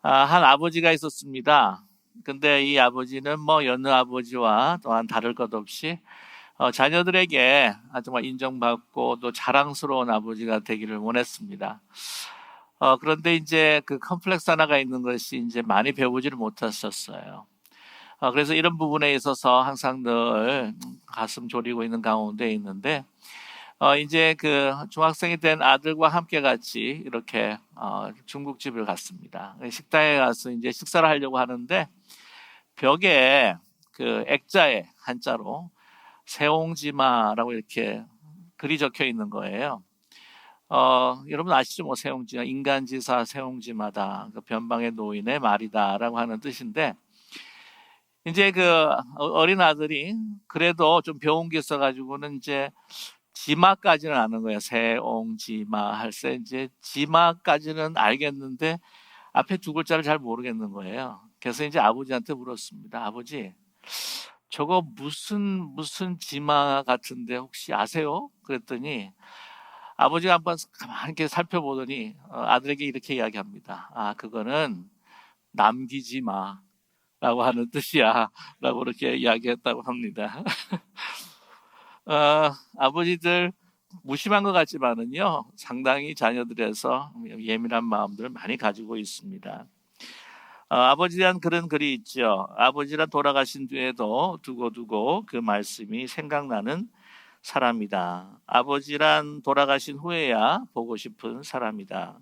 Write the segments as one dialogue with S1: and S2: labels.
S1: 한 아버지가 있었습니다. 근데 이 아버지는 뭐 여느 아버지와 또한 다를 것 없이 자녀들에게 정말 인정받고 또 자랑스러운 아버지가 되기를 원했습니다. 그런데 이제 그 컴플렉스 하나가 있는 것이 이제 많이 배우지를 못하셨어요. 그래서 이런 부분에 있어서 항상 늘 가슴 졸이고 있는 가운데 있는데, 이제 그 중학생이 된 아들과 함께 같이 이렇게 중국집을 갔습니다. 식당에 가서 이제 식사를 하려고 하는데 벽에 그 액자에 한자로 세옹지마라고 이렇게 글이 적혀 있는 거예요. 여러분 아시죠? 뭐 세옹지마, 인간지사 세옹지마다 그 변방의 노인의 말이다라고 하는 뜻인데, 이제 그 어린 아들이 그래도 좀 배운 게 있어가지고는 이제 지마까지는 아는 거예요. 세옹지마 할 때 이제 지마까지는 알겠는데 앞에 두 글자를 잘 모르겠는 거예요. 그래서 이제 아버지한테 물었습니다. 아버지, 저거 무슨 지마 같은데 혹시 아세요? 그랬더니 아버지가 한번 가만히 이렇게 살펴보더니 아들에게 이렇게 이야기합니다. 그거는 남기지 마라고 하는 뜻이야 라고 이렇게 이야기했다고 합니다. 아버지들 무심한 것 같지만은요, 상당히 자녀들에서 예민한 마음들을 많이 가지고 있습니다. 아버지에 대한 그런 글이 있죠. 아버지가 돌아가신 뒤에도 두고두고 그 말씀이 생각나는 사람이다. 아버지란 돌아가신 후에야 보고 싶은 사람이다.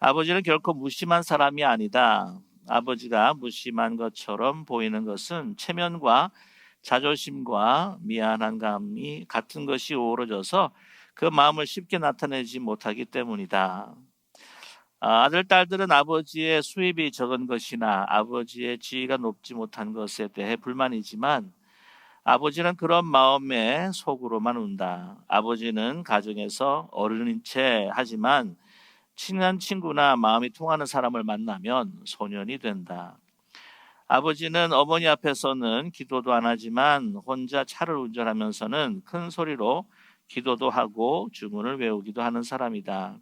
S1: 아버지는 결코 무심한 사람이 아니다. 아버지가 무심한 것처럼 보이는 것은 체면과 자존심과 미안한 감이 같은 것이 어우러져서 그 마음을 쉽게 나타내지 못하기 때문이다. 아들, 딸들은 아버지의 수입이 적은 것이나 아버지의 지위가 높지 못한 것에 대해 불만이지만 아버지는 그런 마음에 속으로만 운다. 아버지는 가정에서 어른인 채 하지만 친한 친구나 마음이 통하는 사람을 만나면 소년이 된다. 아버지는 어머니 앞에서는 기도도 안 하지만 혼자 차를 운전하면서는 큰 소리로 기도도 하고 주문을 외우기도 하는 사람이다.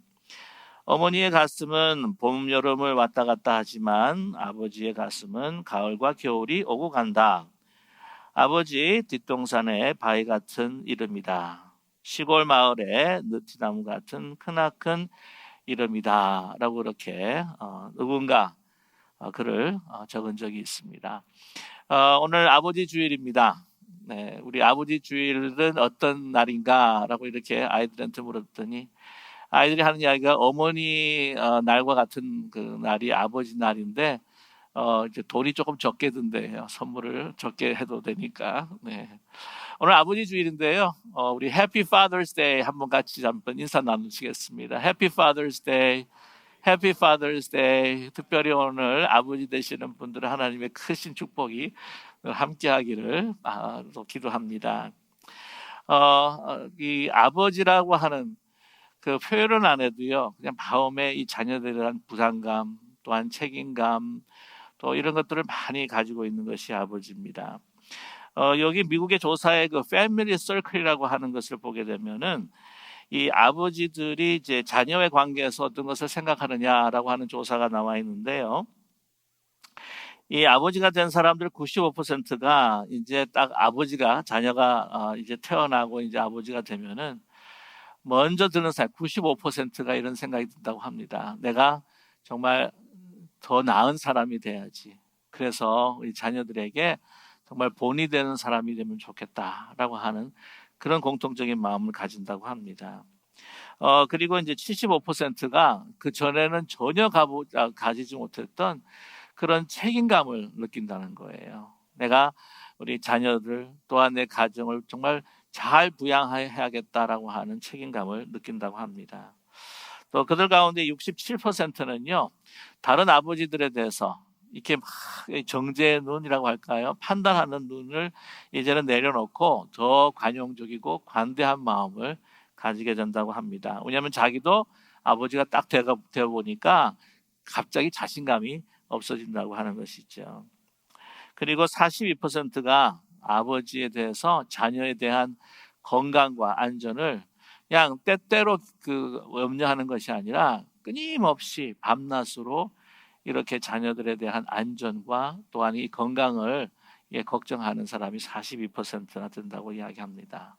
S1: 어머니의 가슴은 봄, 여름을 왔다 갔다 하지만 아버지의 가슴은 가을과 겨울이 오고 간다. 아버지 뒷동산의 바위 같은 이름이다. 시골 마을의 느티나무 같은 크나큰 이름이다. 라고 이렇게 누군가 글을 적은 적이 있습니다. 오늘 아버지 주일입니다. 네, 우리 아버지 주일은 어떤 날인가? 라고 이렇게 아이들한테 물었더니 아이들이 하는 이야기가 어머니 날과 같은 그 날이 아버지 날인데 이제 돈이 조금 적게 든대요. 선물을 적게 해도 되니까. 네. 오늘 아버지 주일인데요. 우리 Happy Father's Day 한번 같이 한번 인사 나누시겠습니다. Happy Father's Day. Happy Father's Day. 특별히 오늘 아버지 되시는 분들은 하나님의 크신 축복이 함께하기를 또 기도합니다. 이 아버지라고 하는 그 표현은 안 해도요, 그냥 마음에 이 자녀들에 대한 부담감, 또한 책임감, 또 이런 것들을 많이 가지고 있는 것이 아버지입니다. 여기 미국의 조사의 그 패밀리 서클이라고 하는 것을 보게 되면은 이 아버지들이 이제 자녀의 관계에서 어떤 것을 생각하느냐라고 하는 조사가 나와 있는데요. 이 아버지가 된 사람들 95%가 이제 딱 아버지가 자녀가 이제 태어나고 이제 아버지가 되면은 먼저 드는 생각, 95%가 이런 생각이 든다고 합니다. 내가 정말 더 나은 사람이 돼야지. 그래서 우리 자녀들에게 정말 본이 되는 사람이 되면 좋겠다라고 하는 그런 공통적인 마음을 가진다고 합니다. 그리고 이제 75%가 그 전에는 전혀 가지지 못했던 그런 책임감을 느낀다는 거예요. 내가 우리 자녀들 또한 내 가정을 정말 잘 부양해야겠다라고 하는 책임감을 느낀다고 합니다. 또 그들 가운데 67%는요, 다른 아버지들에 대해서 이렇게 막 정죄의 눈이라고 할까요? 판단하는 눈을 이제는 내려놓고 더 관용적이고 관대한 마음을 가지게 된다고 합니다. 왜냐하면 자기도 아버지가 딱 되어 보니까 갑자기 자신감이 없어진다고 하는 것이죠. 그리고 42%가 아버지에 대해서 자녀에 대한 건강과 안전을 그냥 때때로 그 염려하는 것이 아니라 끊임없이 밤낮으로 이렇게 자녀들에 대한 안전과 또한 이 건강을 걱정하는 사람이 42%나 된다고 이야기합니다.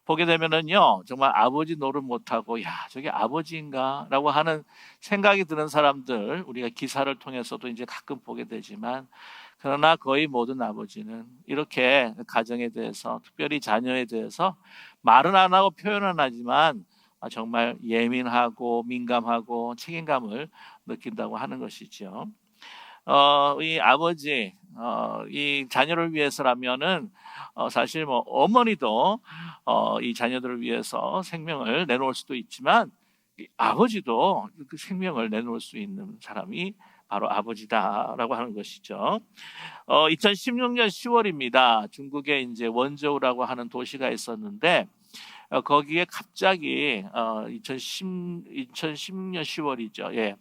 S1: 보게 되면은요, 정말 아버지 노릇 못하고, 야, 저게 아버지인가? 라고 하는 생각이 드는 사람들, 우리가 기사를 통해서도 이제 가끔 보게 되지만, 그러나 거의 모든 아버지는 이렇게 가정에 대해서, 특별히 자녀에 대해서 말은 안 하고 표현은 하지만, 정말 예민하고 민감하고 책임감을 느낀다고 하는 것이죠. 이 아버지, 이 자녀를 위해서라면은 사실 뭐 어머니도 이 자녀들을 위해서 생명을 내놓을 수도 있지만 이 아버지도 그 생명을 내놓을 수 있는 사람이 바로 아버지다라고 하는 것이죠. 2016년 10월입니다. 중국에 이제 원저우라고 하는 도시가 있었는데 거기에 갑자기 2016년 10월이죠. 예.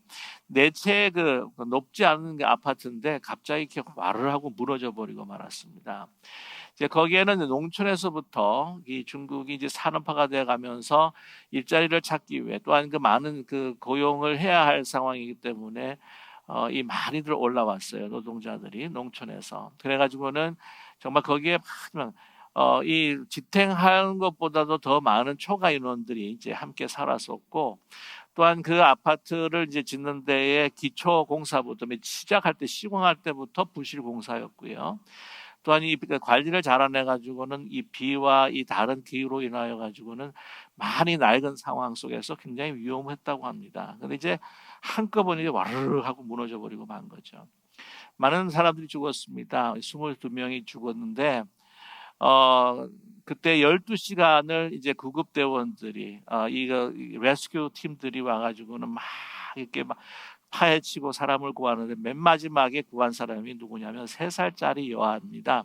S1: 네 채 그 높지 않은 그 아파트인데 갑자기 이렇게 와르르 하고 무너져 버리고 말았습니다. 이제 거기에는 농촌에서부터 이 중국이 이제 산업화가 돼 가면서 일자리를 찾기 위해 또한 그 많은 그 고용을 해야 할 상황이기 때문에 이 많이들 올라왔어요. 노동자들이 농촌에서. 그래 가지고는 정말 거기에 막 이 지탱하는 것보다도 더 많은 초과 인원들이 이제 함께 살았었고 또한 그 아파트를 이제 짓는 데에 기초 공사부터 시작할 때 시공할 때부터 부실 공사였고요. 또한 이 관리를 잘 안 해가지고는 이 비와 이 다른 기후로 인하여 가지고는 많이 낡은 상황 속에서 굉장히 위험했다고 합니다. 근데 이제 한꺼번에 와르르 하고 무너져 버리고 만 거죠. 많은 사람들이 죽었습니다. 22명이 죽었는데 그때 12시간을 이제 구급대원들이 이거 레스큐 팀들이 와가지고는 막 이렇게 막 파헤치고 사람을 구하는데 맨 마지막에 구한 사람이 누구냐면 3살짜리 여아입니다.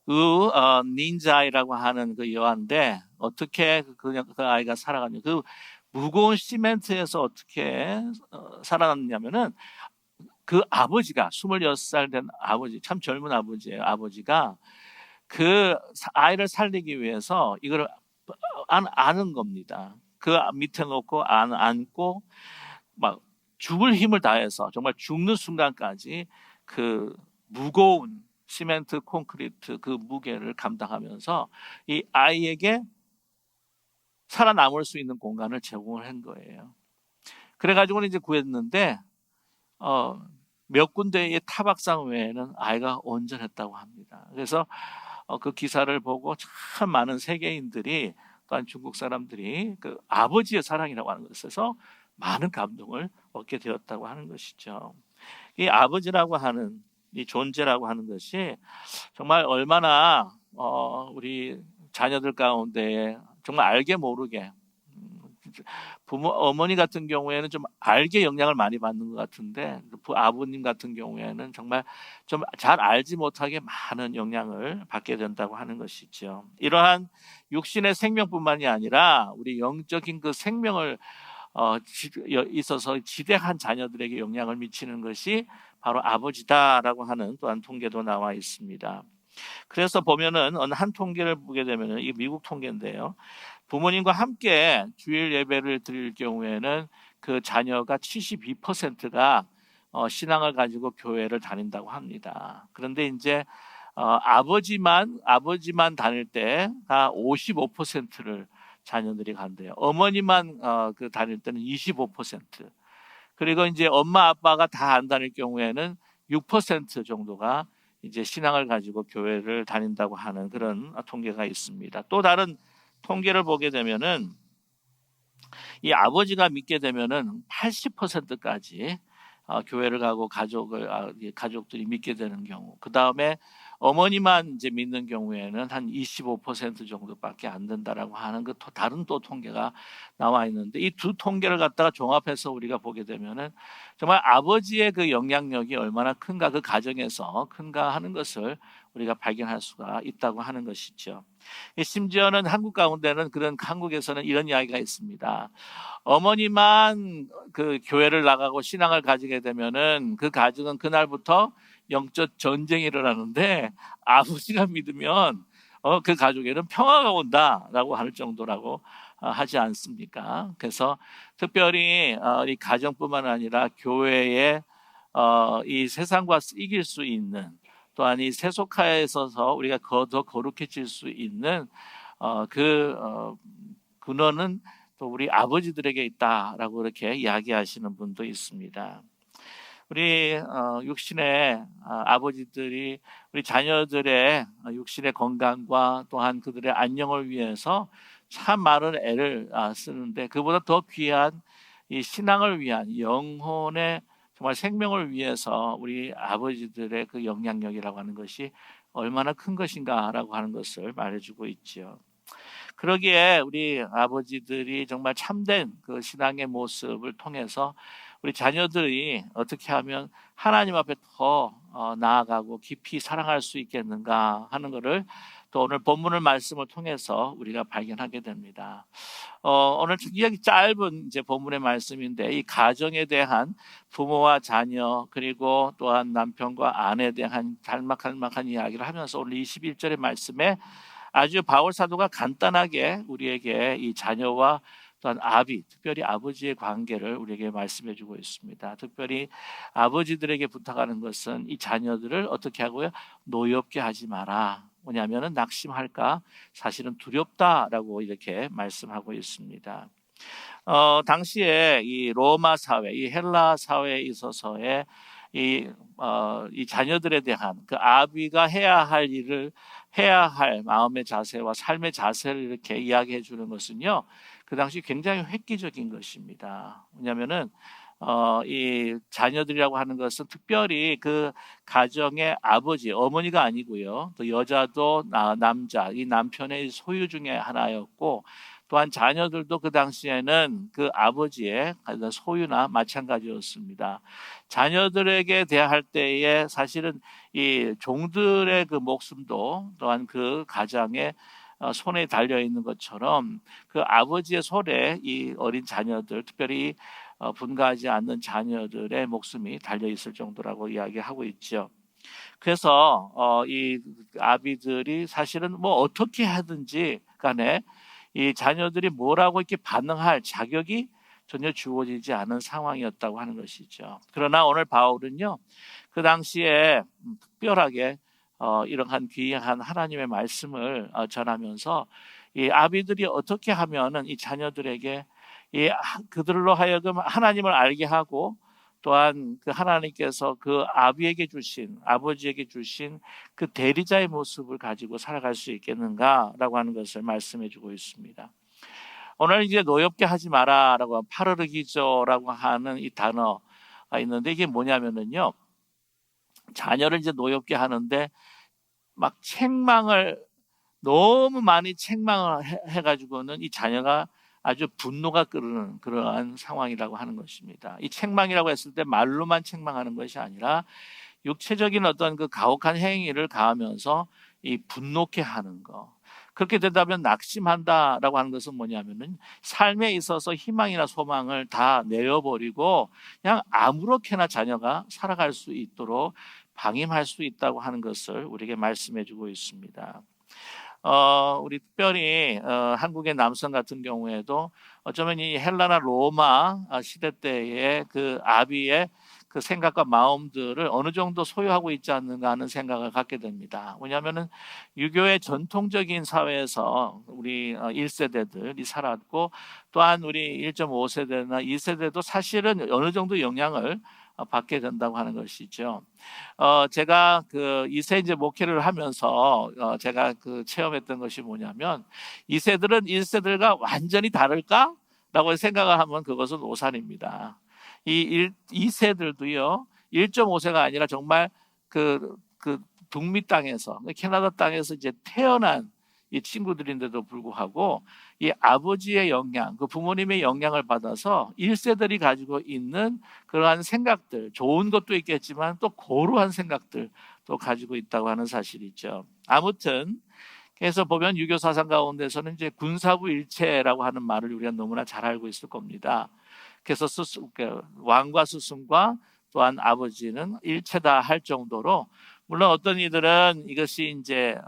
S1: 그 닌자이라고 하는 그 여아인데 어떻게 그 아이가 살아갔냐? 그 무거운 시멘트에서 어떻게 살아났냐면은 그 아버지가 26살 된 아버지, 참 젊은 아버지예요. 아버지가 그 아이를 살리기 위해서 이걸 안은 겁니다. 그 밑에 놓고 안고 막 죽을 힘을 다해서 정말 죽는 순간까지 그 무거운 시멘트 콘크리트 그 무게를 감당하면서 이 아이에게 살아남을 수 있는 공간을 제공을 한 거예요. 그래가지고는 이제 구했는데 몇 군데의 타박상 외에는 아이가 온전했다고 합니다. 그래서 그 기사를 보고 참 많은 세계인들이 또한 중국 사람들이 그 아버지의 사랑이라고 하는 것에서 많은 감동을 얻게 되었다고 하는 것이죠. 이 아버지라고 하는 이 존재라고 하는 것이 정말 얼마나 우리 자녀들 가운데 정말 알게 모르게 부모 어머니 같은 경우에는 좀 알게 영향을 많이 받는 것 같은데 아버님 같은 경우에는 정말 좀 잘 알지 못하게 많은 영향을 받게 된다고 하는 것이죠. 이러한 육신의 생명뿐만이 아니라 우리 영적인 그 생명을 있어서 지대한 자녀들에게 영향을 미치는 것이 바로 아버지다라고 하는 또한 통계도 나와 있습니다. 그래서 보면은 어느 한 통계를 보게 되면은 이 미국 통계인데요. 부모님과 함께 주일 예배를 드릴 경우에는 그 자녀가 72%가 신앙을 가지고 교회를 다닌다고 합니다. 그런데 이제 아버지만 다닐 때가 55%를 자녀들이 간대요. 어머니만 그 다닐 때는 25%. 그리고 이제 엄마 아빠가 다 안 다닐 경우에는 6% 정도가 이제 신앙을 가지고 교회를 다닌다고 하는 그런 통계가 있습니다. 또 다른 통계를 보게 되면은 이 아버지가 믿게 되면은 80%까지 교회를 가고 가족들이 믿게 되는 경우, 그 다음에 어머니만 이제 믿는 경우에는 한 25% 정도밖에 안 된다라고 하는 그 다른 또 통계가 나와 있는데 이 두 통계를 갖다가 종합해서 우리가 보게 되면은 정말 아버지의 그 영향력이 얼마나 큰가, 그 가정에서 큰가 하는 것을 우리가 발견할 수가 있다고 하는 것이죠. 심지어는 한국 가운데는 한국에서는 이런 이야기가 있습니다. 어머니만 그 교회를 나가고 신앙을 가지게 되면은 그 가정은 그날부터 영적 전쟁이 일어나는데 아버지가 믿으면 그 가족에는 평화가 온다라고 할 정도라고 하지 않습니까? 그래서 특별히 이 가정뿐만 아니라 교회의 이 세상과 이길 수 있는, 또한 이 세속화에 있어서 우리가 더 거룩해질 수 있는 근원은 또 우리 아버지들에게 있다라고 이렇게 이야기하시는 분도 있습니다. 우리 육신의 아버지들이 우리 자녀들의 육신의 건강과 또한 그들의 안녕을 위해서 참 많은 애를 쓰는데, 그보다 더 귀한 이 신앙을 위한 영혼의 정말 생명을 위해서 우리 아버지들의 그 영향력이라고 하는 것이 얼마나 큰 것인가라고 하는 것을 말해주고 있지요. 그러기에 우리 아버지들이 정말 참된 그 신앙의 모습을 통해서 우리 자녀들이 어떻게 하면 하나님 앞에 더 나아가고 깊이 사랑할 수 있겠는가 하는 것을 또 오늘 본문을 말씀을 통해서 우리가 발견하게 됩니다. 오늘 이야기 짧은 이제 본문의 말씀인데, 이 가정에 대한 부모와 자녀 그리고 또한 남편과 아내에 대한 짤막한 이야기를 하면서 오늘 21절의 말씀에 아주 바울 사도가 간단하게 우리에게 이 자녀와 또한 특별히 아버지의 관계를 우리에게 말씀해 주고 있습니다. 특별히 아버지들에게 부탁하는 것은 이 자녀들을 어떻게 하고요? 노엽게 하지 마라. 뭐냐면은 낙심할까? 사실은 두렵다라고 이렇게 말씀하고 있습니다. 당시에 이 로마 사회, 이 헬라 사회에 있어서의 이 자녀들에 대한 그 아비가 해야 할 일을 해야 할 마음의 자세와 삶의 자세를 이렇게 이야기해 주는 것은요, 그 당시 굉장히 획기적인 것입니다. 왜냐하면은 이 자녀들이라고 하는 것은 특별히 그 가정의 아버지, 어머니가 아니고요, 또 여자도 남자, 이 남편의 소유 중에 하나였고, 또한 자녀들도 그 당시에는 그 아버지의 소유나 마찬가지였습니다. 자녀들에게 대할 때에 사실은 이 종들의 그 목숨도 또한 그 가장의 손에 달려 있는 것처럼 그 아버지의 손에 이 어린 자녀들, 특별히 분가하지 않는 자녀들의 목숨이 달려 있을 정도라고 이야기하고 있죠. 그래서 이 아비들이 사실은 뭐 어떻게 하든지 간에 이 자녀들이 뭐라고 이렇게 반응할 자격이 전혀 주어지지 않은 상황이었다고 하는 것이죠. 그러나 오늘 바울은요, 그 당시에 특별하게 이러한 귀한 하나님의 말씀을 전하면서 이 아비들이 어떻게 하면은 이 자녀들에게 그들로 하여금 하나님을 알게 하고, 또한 그 하나님께서 그 아버지에게 주신 그 대리자의 모습을 가지고 살아갈 수 있겠는가라고 하는 것을 말씀해 주고 있습니다. 오늘 이제 노엽게 하지 마라라고 파르르기조라고 하는 이 단어가 있는데, 이게 뭐냐면은요, 자녀를 이제 노엽게 하는데 막 너무 많이 책망을 해가지고는 이 자녀가 아주 분노가 끓는 그러한 상황이라고 하는 것입니다. 이 책망이라고 했을 때 말로만 책망하는 것이 아니라 육체적인 어떤 그 가혹한 행위를 가하면서 이 분노케 하는 거. 그렇게 되다면 낙심한다라고 하는 것은 뭐냐면은 삶에 있어서 희망이나 소망을 다 내어버리고 그냥 아무렇게나 자녀가 살아갈 수 있도록 방임할 수 있다고 하는 것을 우리에게 말씀해주고 있습니다. 우리 특별히 한국의 남성 같은 경우에도 어쩌면 이 헬라나 로마 시대 때의 그 아비의 그 생각과 마음들을 어느 정도 소유하고 있지 않는가 하는 생각을 갖게 됩니다. 왜냐하면은 유교의 전통적인 사회에서 우리 1세대들이 살았고, 또한 우리 1.5세대나 2세대도 사실은 어느 정도 영향을 받게 된다고 하는 것이죠. 제가 그 2세 목회를 하면서 제가 그 체험했던 것이 뭐냐면, 2세들은 1세들과 완전히 다를까라고 생각을 하면 그것은 오산입니다. 이 2세들도요, 1.5세가 아니라 정말 그 북미 땅에서, 캐나다 땅에서 이제 태어난 이 친구들인데도 불구하고 이 아버지의 영향, 그 부모님의 영향을 받아서 1세들이 가지고 있는 그러한 생각들, 좋은 것도 있겠지만 또 고루한 생각들도 가지고 있다고 하는 사실이죠. 아무튼 그래서 보면 유교 사상 가운데서는 이제 군사부 일체라고 하는 말을 우리가 너무나 잘 알고 있을 겁니다. 그래서 왕과 스승과 또한 아버지는 일체다 할 정도로, 물론 어떤 이들은 이것이 이제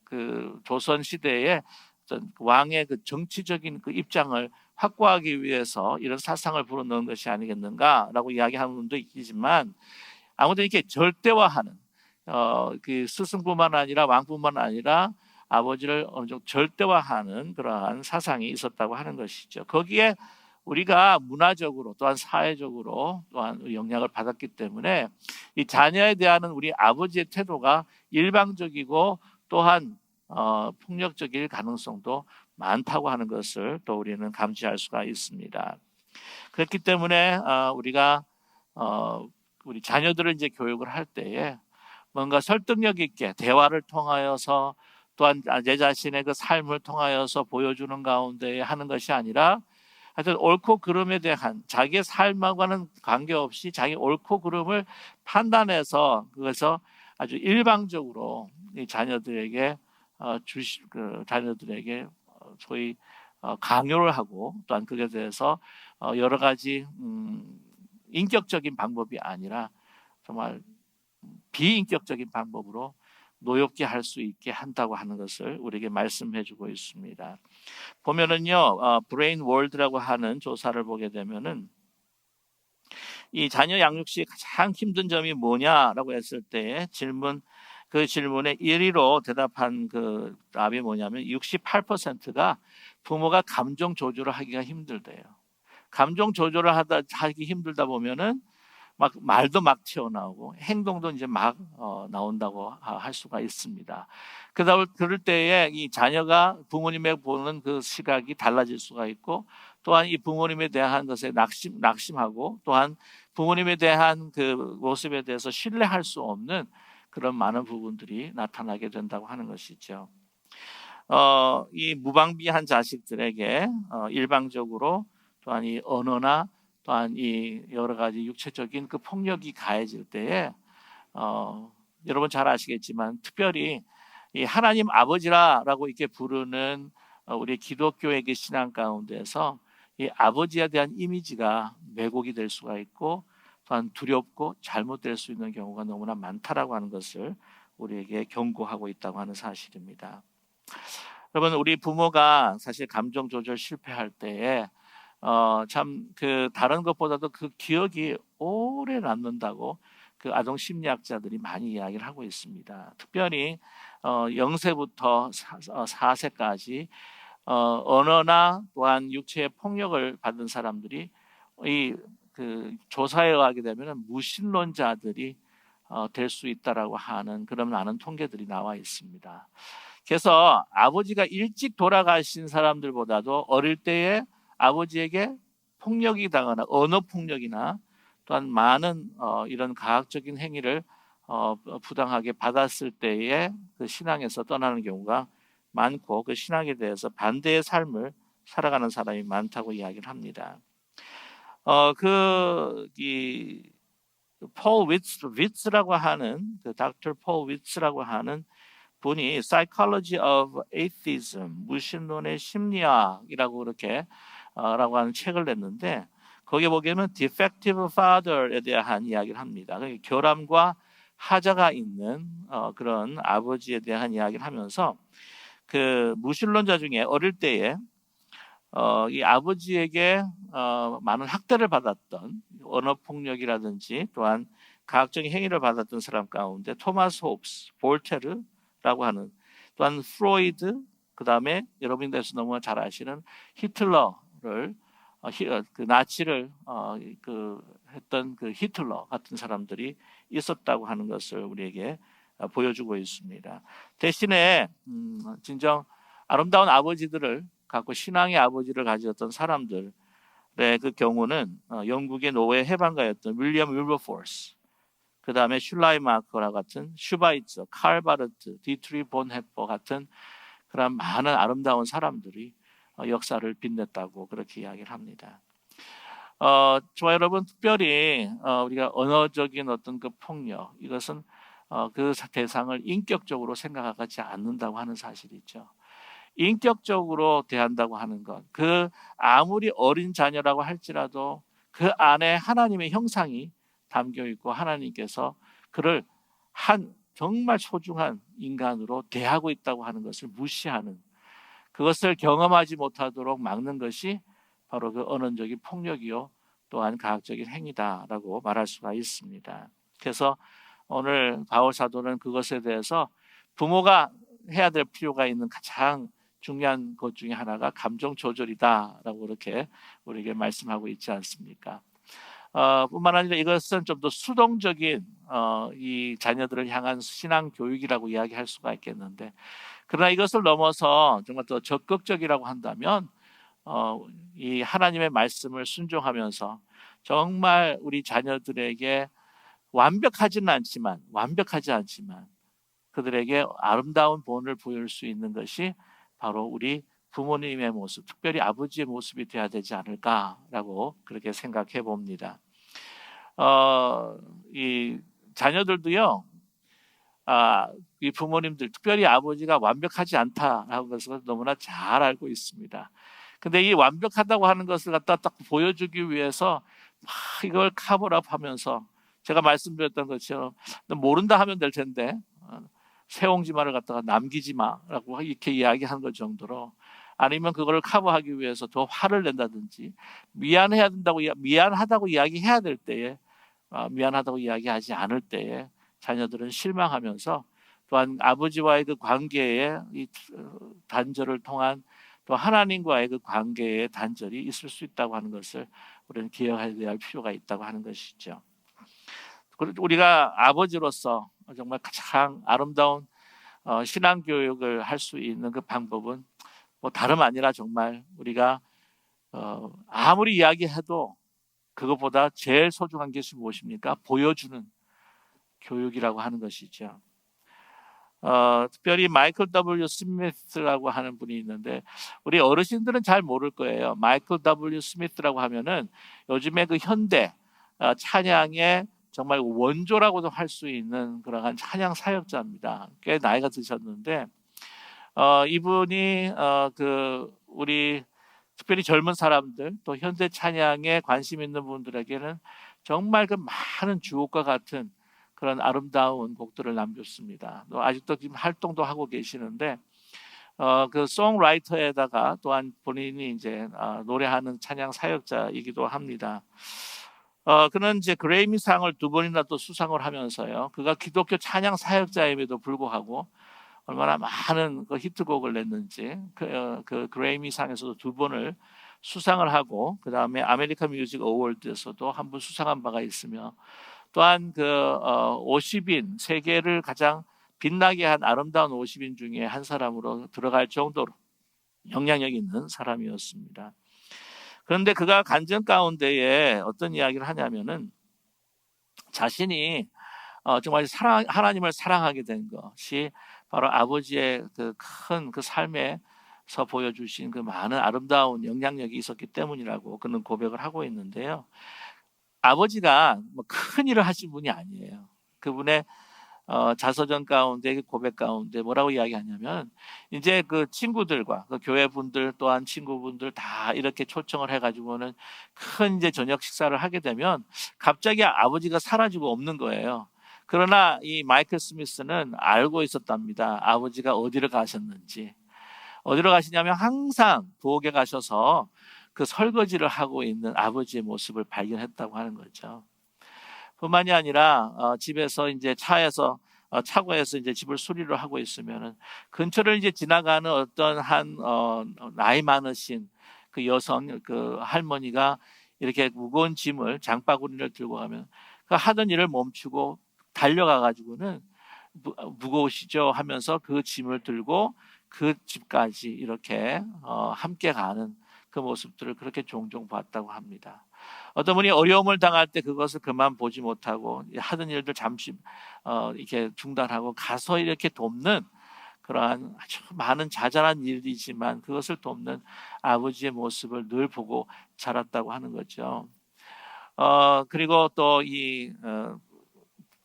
S1: 그 조선 시대에 어떤 왕의 그 정치적인 그 입장을 확고하기 위해서 이런 사상을 불어넣은 것이 아니겠는가라고 이야기하는 분도 있지만, 아무튼 이렇게 절대화하는 그 스승뿐만 아니라 왕뿐만 아니라 아버지를 어느 정도 절대화하는 그러한 사상이 있었다고 하는 것이죠. 거기에 우리가 문화적으로 또한 사회적으로 또한 영향을 받았기 때문에 이 자녀에 대한 우리 아버지의 태도가 일방적이고 또한 폭력적일 가능성도 많다고 하는 것을 또 우리는 감지할 수가 있습니다. 그렇기 때문에 우리가 우리 자녀들을 이제 교육을 할 때에 뭔가 설득력 있게 대화를 통하여서 또한 내 자신의 그 삶을 통하여서 보여주는 가운데 하는 것이 아니라 하여튼 옳고 그름에 대한 자기의 삶하고는 관계없이 자기 옳고 그름을 판단해서 그것을 아주 일방적으로 이 자녀들에게 자녀들에게 소위 강요를 하고 또한 그에 대해서 여러 가지 인격적인 방법이 아니라 정말 비인격적인 방법으로 노엽게 할 수 있게 한다고 하는 것을 우리에게 말씀해주고 있습니다. 보면은요, 브레인 월드라고 하는 조사를 보게 되면은 이 자녀 양육 시 가장 힘든 점이 뭐냐라고 했을 때 그 질문에 1위로 대답한 그 답이 뭐냐면 68%가 부모가 감정 조절을 하기가 힘들대요. 감정 조절을 하기 힘들다 보면은 막 말도 막 튀어나오고 행동도 이제 막 나온다고 할 수가 있습니다. 그럴 때에 이 자녀가 부모님의 보는 그 시각이 달라질 수가 있고, 또한 이 부모님에 대한 것에 낙심하고, 또한 부모님에 대한 그 모습에 대해서 신뢰할 수 없는 그런 많은 부분들이 나타나게 된다고 하는 것이죠. 이 무방비한 자식들에게 일방적으로 또한 이 언어나 또한 이 여러 가지 육체적인 그 폭력이 가해질 때에 여러분 잘 아시겠지만 특별히 이 하나님 아버지라고 이렇게 부르는 우리 기독교의 그 신앙 가운데서 이 아버지에 대한 이미지가 왜곡이 될 수가 있고 또한 두렵고 잘못될 수 있는 경우가 너무나 많다라고 하는 것을 우리에게 경고하고 있다고 하는 사실입니다. 여러분, 우리 부모가 사실 감정 조절 실패할 때에 참 그 다른 것보다도 그 기억이 오래 남는다고 그 아동 심리학자들이 많이 이야기를 하고 있습니다. 특별히 0세부터 4세까지 언어나 또한 육체의 폭력을 받은 사람들이 이 그 조사에 의하게 되면 무신론자들이 될 수 있다라고 하는 그런 많은 통계들이 나와 있습니다. 그래서 아버지가 일찍 돌아가신 사람들보다도 어릴 때에 아버지에게 폭력이 당하거나 언어 폭력이나 또한 많은 이런 가학적인 행위를 부당하게 받았을 때에 그 신앙에서 떠나는 경우가 많고 그 신앙에 대해서 반대의 삶을 살아가는 사람이 많다고 이야기를 합니다. 폴 위츠라고 하는 그 닥터 폴 위츠라고 하는 분이 Psychology of Atheism, 무신론의 심리학이라고 그렇게 라고 하는 책을 냈는데 거기에 보면 Defective Father에 대한 이야기를 합니다. 결함과 하자가 있는 그런 아버지에 대한 이야기를 하면서 그 무신론자 중에 어릴 때에 이 아버지에게 많은 학대를 받았던 언어 폭력이라든지 또한 가학적인 행위를 받았던 사람 가운데 토마스 홉스, 볼테르라고 하는 또한 프로이드, 그 다음에 여러분들께서 너무 잘 아시는 히틀러를 그 나치를 했던 그 히틀러 같은 사람들이 있었다고 하는 것을 우리에게 보여주고 있습니다. 대신에 진정 아름다운 아버지들을 갖고 신앙의 아버지를 가졌던 사람들의 그 경우는 영국의 노예 해방가였던 윌리엄 윌버포스, 그 다음에 슐라이마커라 같은 슈바이처, 칼바르트, 디트리 본헤퍼 같은 그런 많은 아름다운 사람들이 역사를 빛냈다고 그렇게 이야기를 합니다. 저와 여러분, 특별히 우리가 언어적인 어떤 그 폭력, 이것은 그 대상을 인격적으로 생각하지 않는다고 하는 사실이죠. 인격적으로 대한다고 하는 것, 그 아무리 어린 자녀라고 할지라도 그 안에 하나님의 형상이 담겨 있고 하나님께서 그를 한 정말 소중한 인간으로 대하고 있다고 하는 것을 무시하는 그것을 경험하지 못하도록 막는 것이 바로 그 언어적인 폭력이요 또한 가학적인 행위다라고 말할 수가 있습니다. 그래서 오늘 바울 사도는 그것에 대해서 부모가 해야 될 필요가 있는 가장 중요한 것 중에 하나가 감정 조절이다라고 그렇게 우리에게 말씀하고 있지 않습니까? 뿐만 아니라 이것은 좀 더 수동적인 이 자녀들을 향한 신앙 교육이라고 이야기할 수가 있겠는데, 그러나 이것을 넘어서 정말 더 적극적이라고 한다면 이 하나님의 말씀을 순종하면서 정말 우리 자녀들에게 완벽하지 않지만 그들에게 아름다운 본을 보일 수 있는 것이 바로 우리 부모님의 모습, 특별히 아버지의 모습이 되어야 되지 않을까라고 그렇게 생각해 봅니다. 이 자녀들도요, 이 부모님들, 특별히 아버지가 완벽하지 않다라는 것을 너무나 잘 알고 있습니다. 근데 이 완벽하다고 하는 것을 갖다 딱 보여주기 위해서 막 이걸 커버업 하면서, 제가 말씀드렸던 것처럼 너 모른다 하면 될 텐데 새옹지마를 갖다가 남기지 마라고 이렇게 이야기하는 것 정도로, 아니면 그거를 커버하기 위해서 더 화를 낸다든지, 미안하다고 이야기해야 될 때에 미안하다고 이야기하지 않을 때에 자녀들은 실망하면서, 또한 아버지와의 그 관계의 이 단절을 통한 또 하나님과의 그 관계의 단절이 있을 수 있다고 하는 것을 우리는 기억해야 할 필요가 있다고 하는 것이죠. 우리가 아버지로서 정말 가장 아름다운 신앙 교육을 할 수 있는 그 방법은 뭐 다름 아니라 정말 우리가 아무리 이야기해도 그것보다 제일 소중한 것이 무엇입니까? 보여주는 교육이라고 하는 것이죠. 특별히 마이클 W. 스미스라고 하는 분이 있는데, 우리 어르신들은 잘 모를 거예요. 마이클 W. 스미스라고 하면은 요즘에 그 현대 찬양의 정말 원조라고도 할 수 있는 그러한 찬양 사역자입니다. 꽤 나이가 드셨는데 이분이 그 우리 특별히 젊은 사람들, 또 현대 찬양에 관심 있는 분들에게는 정말 그 많은 주옥과 같은 그런 아름다운 곡들을 남겼습니다. 또 아직도 지금 활동도 하고 계시는데 그 송라이터에다가 또한 본인이 이제 노래하는 찬양 사역자이기도 합니다. 그는 이제 그래미상을 2번이나 또 수상을 하면서요, 그가 기독교 찬양 사역자임에도 불구하고 얼마나 많은 그 히트곡을 냈는지, 그 그래미상에서도 2번을 수상을 하고, 그 다음에 아메리칸 뮤직 어워드에서도 1번 수상한 바가 있으며, 또한 그 50인, 세계를 가장 빛나게 한 아름다운 50인 중에 한 사람으로 들어갈 정도로 영향력 있는 사람이었습니다. 그런데 그가 간증 가운데에 어떤 이야기를 하냐면은, 자신이 정말 하나님을 사랑하게 된 것이 바로 아버지의 그 큰 그 삶에서 보여주신 그 많은 아름다운 영향력이 있었기 때문이라고 그는 고백을 하고 있는데요. 아버지가 뭐 큰 일을 하신 분이 아니에요. 그분의 자서전 가운데, 고백 가운데 뭐라고 이야기하냐면, 이제 그 친구들과 그 교회 분들 또한 친구분들 다 이렇게 초청을 해가지고는 큰 이제 저녁 식사를 하게 되면 갑자기 아버지가 사라지고 없는 거예요. 그러나 이 마이클 스미스는 알고 있었답니다. 아버지가 어디를 가셨는지. 어디로 가시냐면 항상 부엌에 가셔서 그 설거지를 하고 있는 아버지의 모습을 발견했다고 하는 거죠. 뿐만이 아니라 집에서 이제 차고에서 이제 집을 수리를 하고 있으면은 근처를 이제 지나가는 어떤 한 나이 많으신 그 여성, 그 할머니가 이렇게 무거운 짐을, 장바구니를 들고 가면 그 하던 일을 멈추고 달려가 가지고는 무거우시죠 하면서 그 짐을 들고 그 집까지 이렇게 함께 가는 그 모습들을 그렇게 종종 봤다고 합니다. 어떤 분이 어려움을 당할 때 그것을 그만 보지 못하고 하던 일들 잠시 이렇게 중단하고 가서 이렇게 돕는 그러한 아주 많은 자잘한 일이지만 그것을 돕는 아버지의 모습을 늘 보고 자랐다고 하는 거죠. 그리고 또 이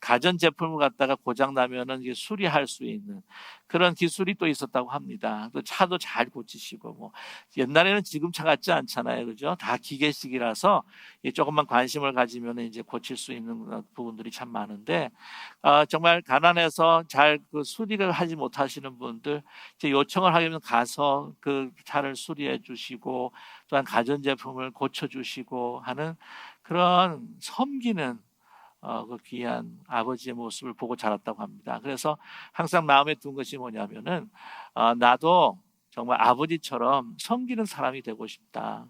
S1: 가전 제품을 갖다가 고장 나면은 이게 수리할 수 있는 그런 기술이 또 있었다고 합니다. 또 차도 잘 고치시고 뭐 옛날에는 지금 차 같지 않잖아요, 그죠? 다 기계식이라서 조금만 관심을 가지면 이제 고칠 수 있는 부분들이 참 많은데 정말 가난해서 잘 그 수리를 하지 못하시는 분들 이제 요청을 하면 가서 그 차를 수리해 주시고 또한 가전 제품을 고쳐 주시고 하는 그런 섬기는 그 귀한 아버지의 모습을 보고 자랐다고 합니다. 그래서 항상 마음에 둔 것이 뭐냐면은 나도 정말 아버지처럼 섬기는 사람이 되고 싶다.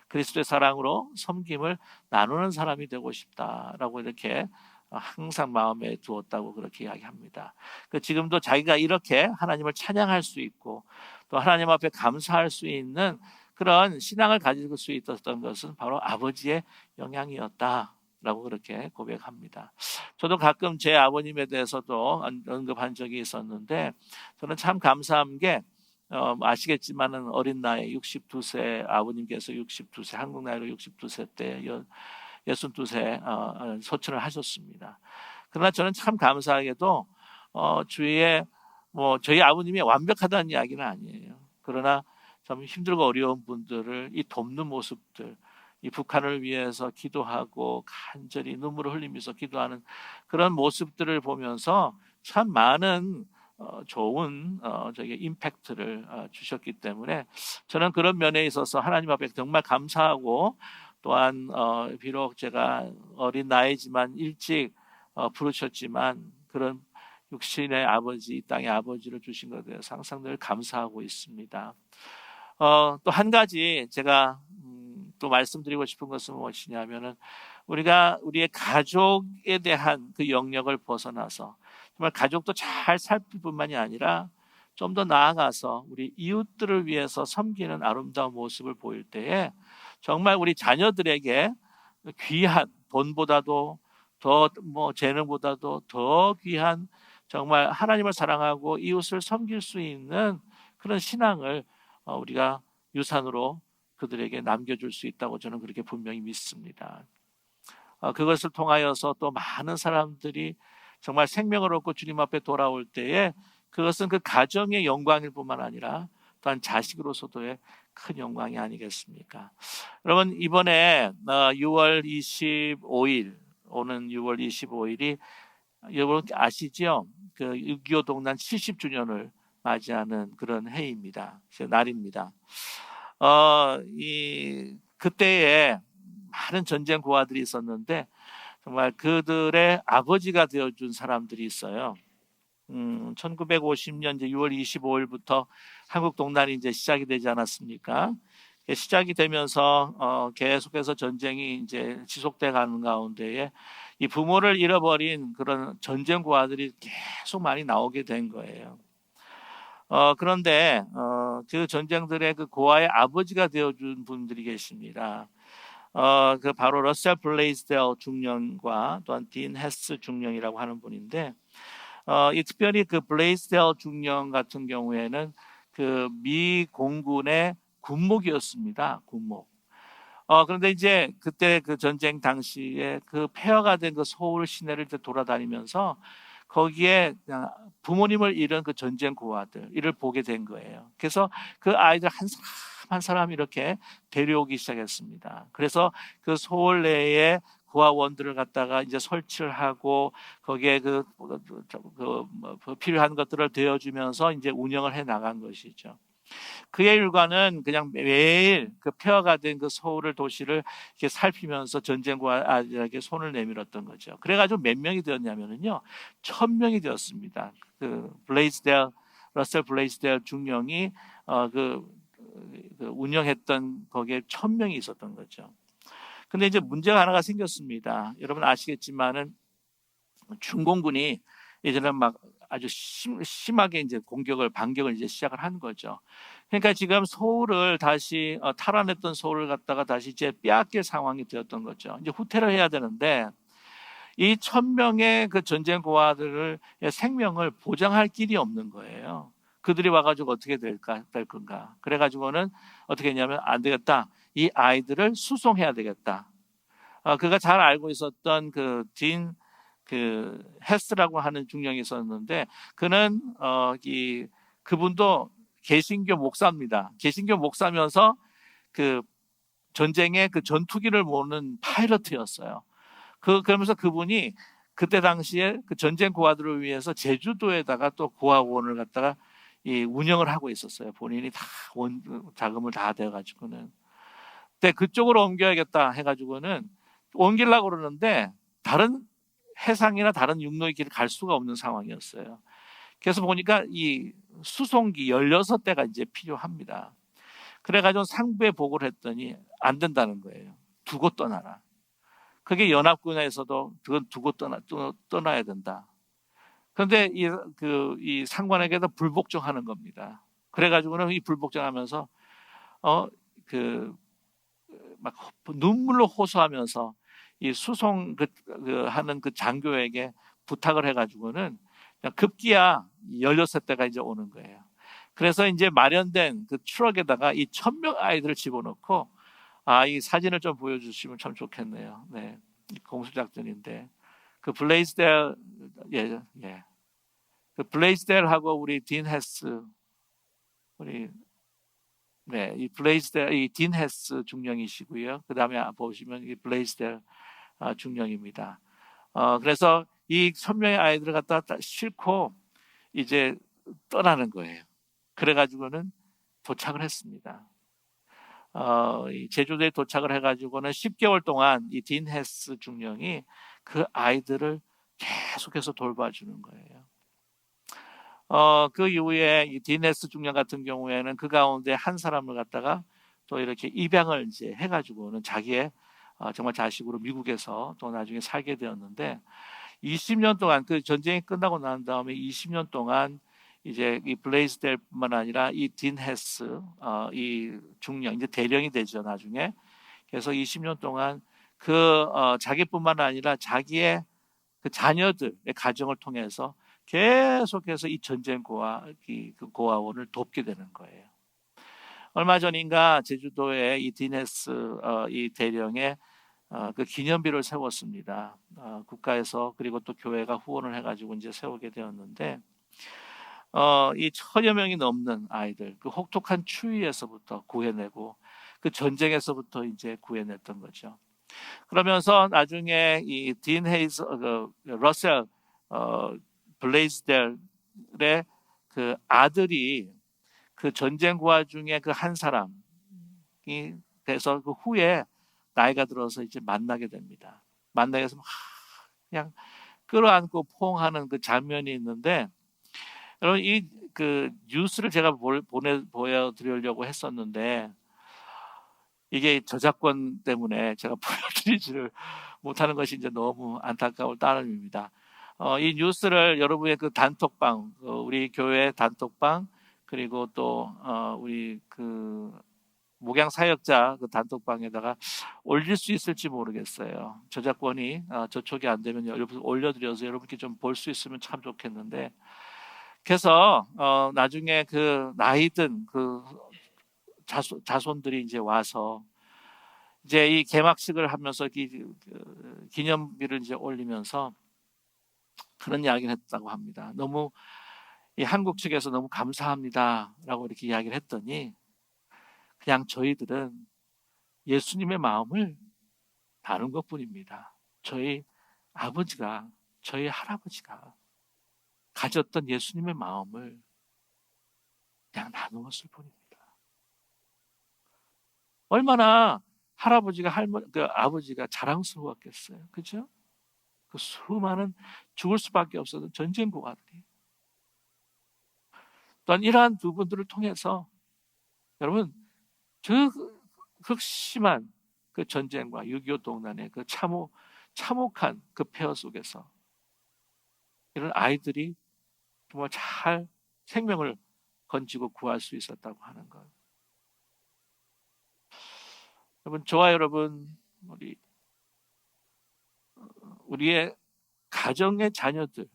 S1: 그리스도의 사랑으로 섬김을 나누는 사람이 되고 싶다라고 이렇게 항상 마음에 두었다고 그렇게 이야기합니다. 지금도 자기가 이렇게 하나님을 찬양할 수 있고 또 하나님 앞에 감사할 수 있는 그런 신앙을 가질 수 있었던 것은 바로 아버지의 영향이었다라고 그렇게 고백합니다. 저도 가끔 제 아버님에 대해서도 언급한 적이 있었는데 저는 참 감사한 게 아시겠지만은 어린 나이 62세 아버님께서 62세 한국 나이로 62세 때 62세 소천을 하셨습니다. 그러나 저는 참 감사하게도 주위에 뭐 저희 아버님이 완벽하다는 이야기는 아니에요. 그러나 참 힘들고 어려운 분들을 이 돕는 모습들, 이 북한을 위해서 기도하고 간절히 눈물을 흘리면서 기도하는 그런 모습들을 보면서 참 많은 좋은 저에게 임팩트를 주셨기 때문에 저는 그런 면에 있어서 하나님 앞에 정말 감사하고 또한 비록 제가 어린 나이지만 일찍 부르셨지만 그런 육신의 아버지, 이 땅의 아버지를 주신 것에 대해서 항상 늘 감사하고 있습니다. 또 한 가지 제가 또 말씀드리고 싶은 것은 무엇이냐면은 우리가 우리의 가족에 대한 그 영역을 벗어나서 정말 가족도 잘 살필 뿐만이 아니라 좀 더 나아가서 우리 이웃들을 위해서 섬기는 아름다운 모습을 보일 때에 정말 우리 자녀들에게 귀한 돈보다도 더 뭐 재능보다도 더 귀한 정말 하나님을 사랑하고 이웃을 섬길 수 있는 그런 신앙을 우리가 유산으로 그들에게 남겨줄 수 있다고 저는 그렇게 분명히 믿습니다. 그것을 통하여서 또 많은 사람들이 정말 생명을 얻고 주님 앞에 돌아올 때에 그것은 그 가정의 영광일 뿐만 아니라 또한 자식으로서도의 큰 영광이 아니겠습니까? 여러분 이번에 6월 25일 오는 6월 25일이 여러분 아시죠? 그 6.25 동란 70주년을 맞이하는 그런 해입니다. 날입니다. 그때에 많은 전쟁 고아들이 있었는데 정말 그들의 아버지가 되어준 사람들이 있어요. 1950년 이제 6월 25일부터 한국 동란이 이제 시작이 되지 않았습니까? 시작이 되면서 계속해서 전쟁이 이제 지속돼 가는 가운데에 이 부모를 잃어버린 그런 전쟁 고아들이 계속 많이 나오게 된 거예요. 그런데 그 전쟁들의 그 고아의 아버지가 되어준 분들이 계십니다. 그 바로 러셀 블레이스델 중령과 또한 딘 헤스 중령이라고 하는 분인데, 이 특별히 그 블레이스델 중령 같은 경우에는 그 미 공군의 군목이었습니다. 군목. 그런데 이제 그때 그 전쟁 당시에 그 폐허가 된 그 서울 시내를 돌아다니면서 거기에 그냥 부모님을 잃은 그 전쟁 고아들 이를 보게 된 거예요. 그래서 그 아이들 한 사람 한 사람 이렇게 데려오기 시작했습니다. 그래서 그 서울 내에 고아원들을 갖다가 이제 설치를 하고 거기에 필요한 것들을 되어주면서 이제 운영을 해 나간 것이죠. 그의 일과는 그냥 매일 그 폐허가 된 그 서울을 도시를 이렇게 살피면서 전쟁과 아들에게 손을 내밀었던 거죠. 그래가지고 몇 명이 되었냐면요, 1,000명이 되었습니다. 그 러셀 블레이스델 중령이 그 운영했던 거기에 1,000명이 있었던 거죠. 근데 이제 문제가 하나가 생겼습니다. 여러분 아시겠지만은 중공군이 예전에 막 아주 심하게 이제 반격을 이제 시작을 한 거죠. 그러니까 지금 서울을 다시 탈환했던 서울을 갖다가 다시 이제 빼앗길 상황이 되었던 거죠. 이제 후퇴를 해야 되는데 이 1,000명의 그 전쟁 고아들의 생명을 보장할 길이 없는 거예요. 그들이 와가지고 어떻게 될 건가. 그래가지고는 어떻게 했냐면 안 되겠다. 이 아이들을 수송해야 되겠다. 그가 잘 알고 있었던 그 그 헤스라고 하는 중령이 있었는데 그는 그분도 개신교 목사입니다. 개신교 목사면서 그 전쟁의 그 전투기를 모는 파일럿이었어요. 그러면서 그분이 그때 당시에 그 전쟁 고아들을 위해서 제주도에다가 또 고아원을 갖다가 운영을 하고 있었어요. 본인이 다 자금을 다 대가지고는. 근데 그쪽으로 옮겨야겠다 해가지고는 옮기려고 그러는데 다른 해상이나 다른 육로의 길을 갈 수가 없는 상황이었어요. 그래서 보니까 이 수송기 16대가 이제 필요합니다. 그래가지고 상부에 보고를 했더니 안 된다는 거예요. 두고 떠나라. 그게 연합군에서도 그건 두고 떠나야 된다. 그런데 이 상관에게도 불복종하는 겁니다. 그래가지고는 이 불복종하면서 막 눈물로 호소하면서 이 수송 하는 그 장교에게 부탁을 해가지고는 급기야 16대가 이제 오는 거예요. 그래서 이제 마련된 그 트럭에다가 이 1000명 아이들을 집어넣고 이 사진을 좀 보여주시면 참 좋겠네요. 네, 공수작전인데 그 블레이스델 그 블레이스델하고 우리 딘 헤스 이 블레이스델 딘 헤스 중령이시고요. 그 다음에 보시면 이 블레이스델 중령입니다. 그래서 이 1000명의 아이들을 갖다 싣고 이제 떠나는 거예요. 그래가지고는 도착을 했습니다. 제주도에 도착을 해가지고는 10개월 동안 이 딘 헤스 중령이 그 아이들을 계속해서 돌봐주는 거예요. 그 이후에 이 딘 헤스 중령 같은 경우에는 그 가운데 한 사람을 갖다가 또 이렇게 입양을 이제 해가지고는 자기의 정말 자식으로 미국에서 또 나중에 살게 되었는데 20년 동안 그 전쟁이 끝나고 난 다음에 20년 동안 이제 이 블레이스델뿐만 아니라 이 딘 헤스 이 중령 이제 대령이 되죠 나중에. 그래서 20년 동안 그 자기뿐만 아니라 자기의 그 자녀들의 가정을 통해서 계속해서 이 전쟁고아 그 고아원을 돕게 되는 거예요. 얼마 전인가 제주도에 이 딘 헤스 이 대령의 그 기념비를 세웠습니다. 국가에서 그리고 또 교회가 후원을 해가지고 이제 세우게 되었는데 이 1000여 명이 넘는 아이들 그 혹독한 추위에서부터 구해내고 그 전쟁에서부터 이제 구해냈던 거죠. 그러면서 나중에 이 딘 헤이스 러셀 블레이스델의 그 아들이 그 전쟁 고아 중에 그 한 사람이 돼서 그 후에 나이가 들어서 이제 만나게 됩니다. 만나게 해서 그냥 끌어안고 포옹하는 그 장면이 있는데 여러분 이 그 뉴스를 제가 보여드리려고 했었는데 이게 저작권 때문에 제가 보여드리지를 못하는 것이 이제 너무 안타까울 따름입니다. 이 뉴스를 여러분의 그 단톡방, 우리 교회 단톡방 그리고 또 우리 그 목양 사역자 그 단톡방에다가 올릴 수 있을지 모르겠어요. 저작권이 저촉이 안 되면 여러분 올려드려서 여러분께 좀 볼 수 있으면 참 좋겠는데. 그래서 나중에 그 나이든 그 자손들이 이제 와서 이제 이 개막식을 하면서 기념비를 이제 올리면서 그런 이야기를 했다고 합니다. 너무 이 한국 측에서 너무 감사합니다라고 이렇게 이야기를 했더니 그냥 저희들은 예수님의 마음을 나눈 것뿐입니다. 저희 아버지가 저희 할아버지가 가졌던 예수님의 마음을 그냥 나누었을 뿐입니다. 얼마나 할아버지가 그 아버지가 자랑스러웠겠어요. 그죠? 그 수많은 죽을 수밖에 없었던 전쟁 고아들이. 또한 이러한 두 분들을 통해서 여러분 저 극심한 그 전쟁과 6.25 동란의 그 참혹한 그 폐허 속에서 이런 아이들이 정말 잘 생명을 건지고 구할 수 있었다고 하는 것. 여러분, 저와 여러분, 우리의 가정의 자녀들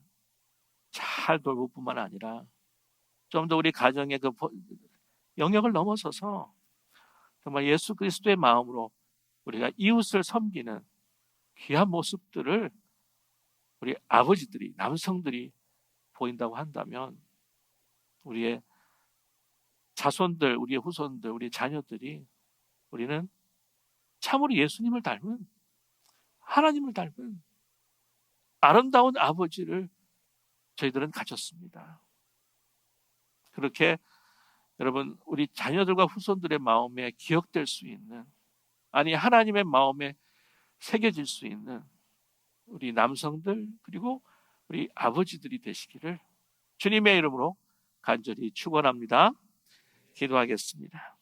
S1: 잘 돌볼 뿐만 아니라 좀 더 우리 가정의 그 영역을 넘어서서 정말 예수 그리스도의 마음으로 우리가 이웃을 섬기는 귀한 모습들을 우리 아버지들이, 남성들이 보인다고 한다면 우리의 자손들, 우리의 후손들, 우리의 자녀들이 우리는 참으로 예수님을 닮은, 하나님을 닮은 아름다운 아버지를 저희들은 가졌습니다. 그렇게 여러분, 우리 자녀들과 후손들의 마음에 기억될 수 있는, 아니 하나님의 마음에 새겨질 수 있는 우리 남성들, 그리고 우리 아버지들이 되시기를 주님의 이름으로 간절히 축원합니다. 기도하겠습니다.